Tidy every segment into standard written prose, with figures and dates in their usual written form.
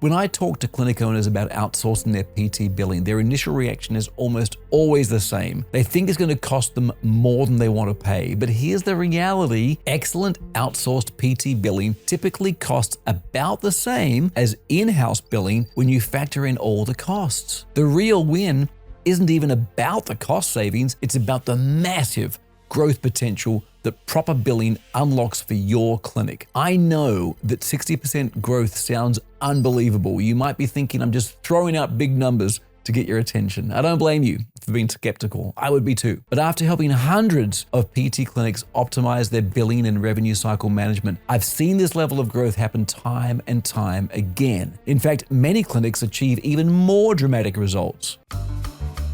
When I talk to clinic owners about outsourcing their PT billing, their initial reaction is almost always the same. They think it's going to cost them more than they want to pay. But here's the reality. Excellent outsourced PT billing typically costs about the same as in-house billing when you factor in all the costs. The real win isn't even about the cost savings, it's about the massive growth potential that proper billing unlocks for your clinic. I know that 60% growth sounds unbelievable. You might be thinking I'm just throwing out big numbers to get your attention. I don't blame you for being skeptical. I would be too. But after helping hundreds of PT clinics optimize their billing and revenue cycle management, I've seen this level of growth happen time and time again. In fact, many clinics achieve even more dramatic results.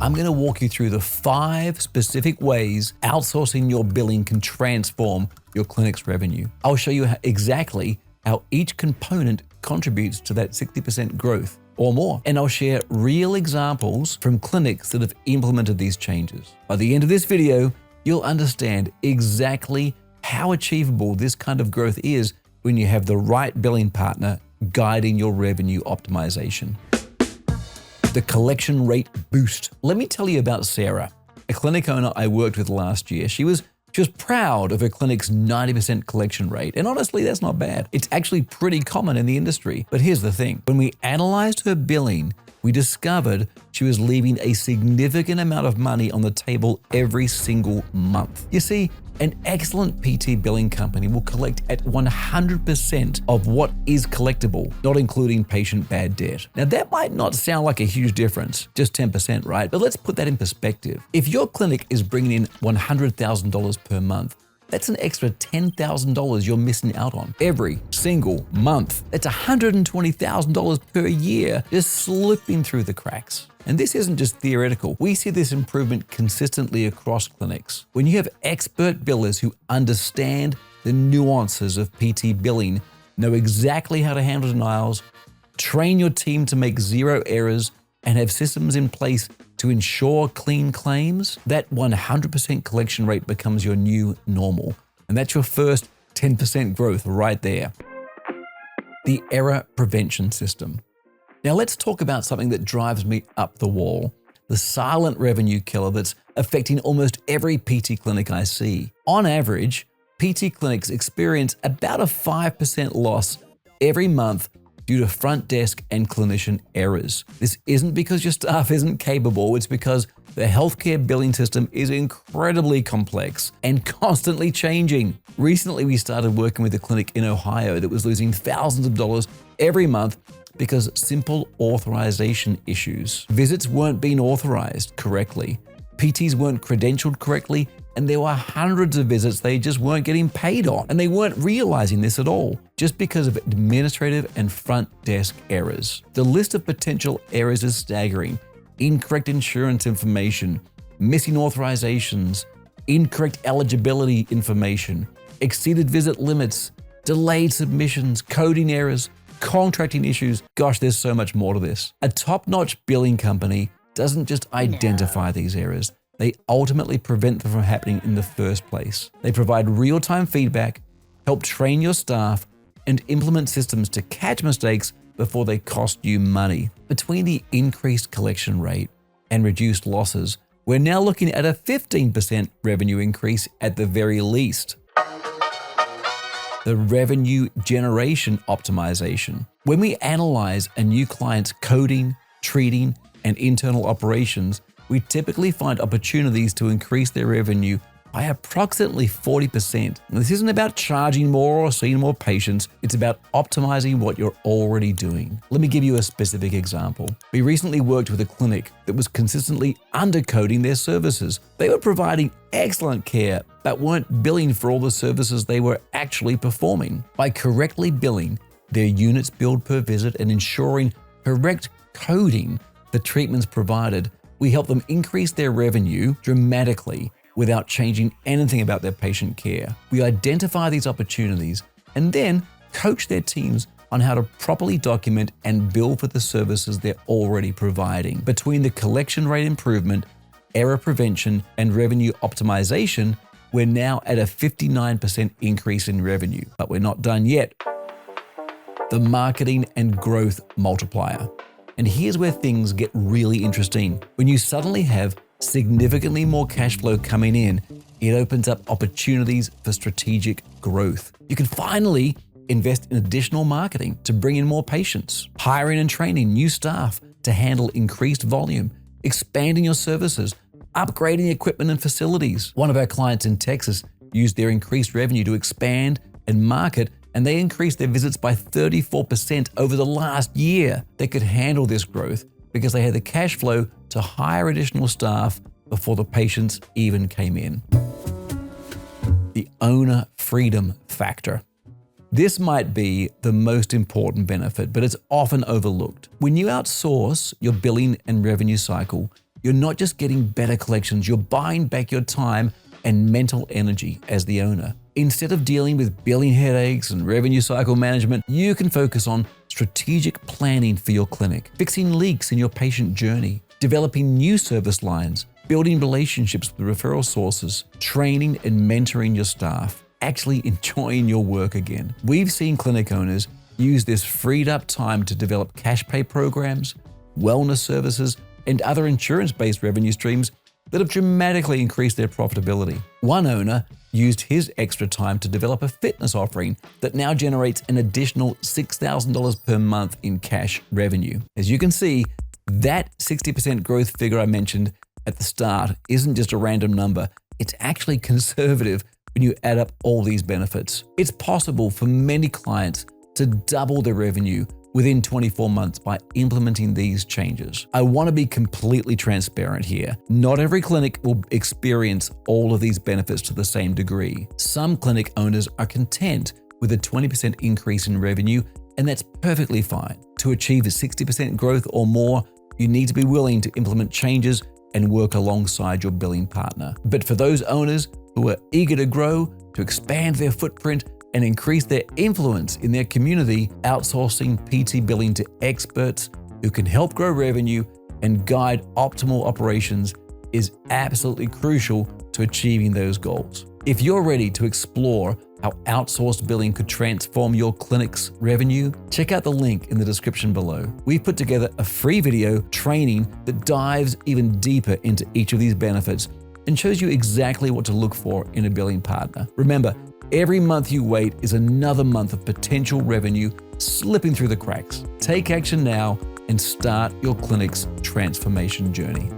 I'm going to walk you through the 5 specific ways outsourcing your billing can transform your clinic's revenue. I'll show you exactly how each component contributes to that 60% growth or more. And I'll share real examples from clinics that have implemented these changes. By the end of this video, you'll understand exactly how achievable this kind of growth is when you have the right billing partner guiding your revenue optimization. The collection rate boost. Let me tell you about Sarah, a clinic owner I worked with last year. She was proud of her clinic's 90% collection rate. And honestly, that's not bad. It's actually pretty common in the industry. But here's the thing. When we analyzed her billing, we discovered she was leaving a significant amount of money on the table every single month. You see, an excellent PT billing company will collect at 100% of what is collectible, not including patient bad debt. Now that might not sound like a huge difference, just 10%, right? But let's put that in perspective. If your clinic is bringing in $100,000 per month, that's an extra $10,000 you're missing out on every single month. That's $120,000 per year just slipping through the cracks. And this isn't just theoretical. We see this improvement consistently across clinics. When you have expert billers who understand the nuances of PT billing, know exactly how to handle denials, train your team to make 0 errors, and have systems in place to ensure clean claims, that 100% collection rate becomes your new normal. And that's your first 10% growth right there. The error prevention system. Now let's talk about something that drives me up the wall, the silent revenue killer that's affecting almost every PT clinic I see. On average, PT clinics experience about a 5% loss every month due to front desk and clinician errors. This isn't because your staff isn't capable, it's because the healthcare billing system is incredibly complex and constantly changing. Recently, we started working with a clinic in Ohio that was losing thousands of dollars every month because simple authorization issues. Visits weren't being authorized correctly, PTs weren't credentialed correctly, and there were hundreds of visits they just weren't getting paid on. And they weren't realizing this at all, just because of administrative and front desk errors. The list of potential errors is staggering. Incorrect insurance information, missing authorizations, incorrect eligibility information, exceeded visit limits, delayed submissions, coding errors, contracting issues. Gosh, there's so much more to this. A top-notch billing company doesn't just identify these errors, they ultimately prevent them from happening in the first place. They provide real-time feedback, help train your staff, and implement systems to catch mistakes before they cost you money. Between the increased collection rate and reduced losses, we're now looking at a 15% revenue increase at the very least. The revenue generation optimization. When we analyze a new client's coding, treating, and internal operations, we typically find opportunities to increase their revenue by approximately 40%. And this isn't about charging more or seeing more patients, it's about optimizing what you're already doing. Let me give you a specific example. We recently worked with a clinic that was consistently undercoding their services. They were providing excellent care, but weren't billing for all the services they were actually performing. By correctly billing their units billed per visit and ensuring correct coding the treatments provided, we help them increase their revenue dramatically without changing anything about their patient care. We identify these opportunities and then coach their teams on how to properly document and bill for the services they're already providing. Between the collection rate improvement, error prevention, and revenue optimization, we're now at a 59% increase in revenue. But we're not done yet. the marketing and growth multiplier. And here's where things get really interesting. When you suddenly have significantly more cash flow coming in, it opens up opportunities for strategic growth. You can finally invest in additional marketing to bring in more patients, hiring and training new staff to handle increased volume, expanding your services, upgrading equipment and facilities. One of our clients in Texas used their increased revenue to expand and market, and they increased their visits by 34% over the last year. They could handle this growth because they had the cash flow to hire additional staff before the patients even came in. The owner freedom factor. This might be the most important benefit, but it's often overlooked. When you outsource your billing and revenue cycle, you're not just getting better collections, you're buying back your time and mental energy as the owner. Instead of dealing with billing headaches and revenue cycle management, you can focus on strategic planning for your clinic, fixing leaks in your patient journey, developing new service lines, building relationships with referral sources, training and mentoring your staff, actually enjoying your work again. We've seen clinic owners use this freed up time to develop cash pay programs, wellness services, and other insurance-based revenue streams that have dramatically increased their profitability. One owner used his extra time to develop a fitness offering that now generates an additional $6,000 per month in cash revenue. As you can see, that 60% growth figure I mentioned at the start isn't just a random number. It's actually conservative when you add up all these benefits. It's possible for many clients to double their revenue within 24 months by implementing these changes. I want to be completely transparent here. Not every clinic will experience all of these benefits to the same degree. Some clinic owners are content with a 20% increase in revenue, and that's perfectly fine. To achieve a 60% growth or more, you need to be willing to implement changes and work alongside your billing partner. But for those owners who are eager to grow, to expand their footprint, and increase their influence in their community, outsourcing PT billing to experts who can help grow revenue and guide optimal operations is absolutely crucial to achieving those goals. If you're ready to explore how outsourced billing could transform your clinic's revenue, check out the link in the description below. We've put together a free video training that dives even deeper into each of these benefits and shows you exactly what to look for in a billing partner. Remember, every month you wait is another month of potential revenue slipping through the cracks. Take action now and start your clinic's transformation journey.